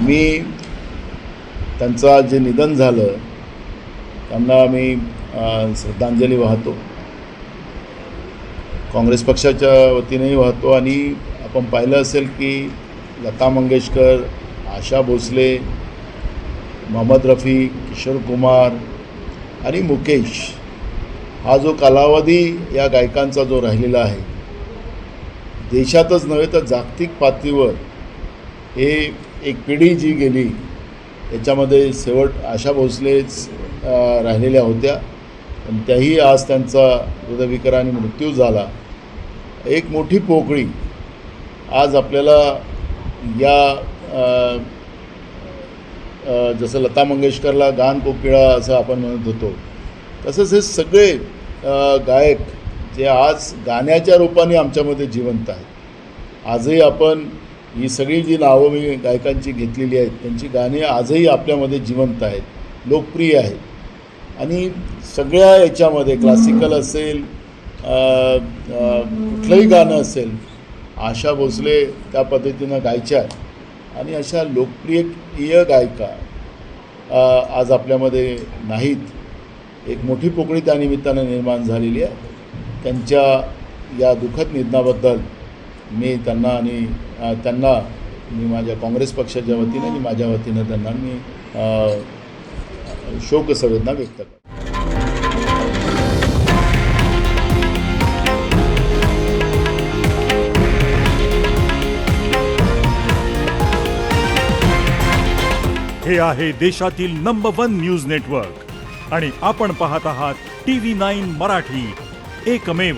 मी त्यांचं जे निधन झालं त्यांना मी श्रद्धांजली वाहतो, काँग्रेस पक्षाच्या वतीनेही वाहतो. आणि आपण पाहिलं असेल की लता मंगेशकर, आशा भोसले, मोहम्मद रफी, किशोर कुमार आणि मुकेश हा जो कालावधी या गायकांचा जो राहिलेला आहे, देशातच नव्हे तर जागतिक पातळीवर हे एक पिढी जी गेली याच्यामध्ये शेवट आशा भोसलेच राहिलेल्या होत्या, पण त्याही आज त्यांचा हृदयविकाराने मृत्यू झाला. एक मोठी पोकळी आज आपल्याला या जसं लता मंगेशकरला गान कोकिळा असं आपण म्हणत होतो, तसंच हे सगळे गायक जे आज गाण्याच्या रूपाने आमच्यामध्ये जिवंत आहेत. आजही आपण ही सगळी जी नावं मी गायकांची घेतलेली आहेत त्यांची गाणी आजही आपल्यामध्ये जिवंत आहेत, लोकप्रिय आहेत. आणि सगळ्या याच्यामध्ये क्लासिकल असेल, कुठलंही गाणं असेल, आशा भोसले त्या पद्धतीनं गायच्या. आणि अशा लोकप्रिय गायिका आज आपल्यामध्ये नाहीत. एक मोठी पोकळी त्या निमित्तानं निर्माण झालेली आहे. त्यांच्या या दुःखद निधनाबद्दल मी त्यांना माझ्या काँग्रेस पक्षाच्या वतीने आणि माझ्या वतीनं त्यांना मी शोकसंवेदना व्यक्त करतो. हे आहे देशातील नंबर 1 न्यूज नेटवर्क आणि आपण पाहत आहात TV9 मराठी, एकमेव.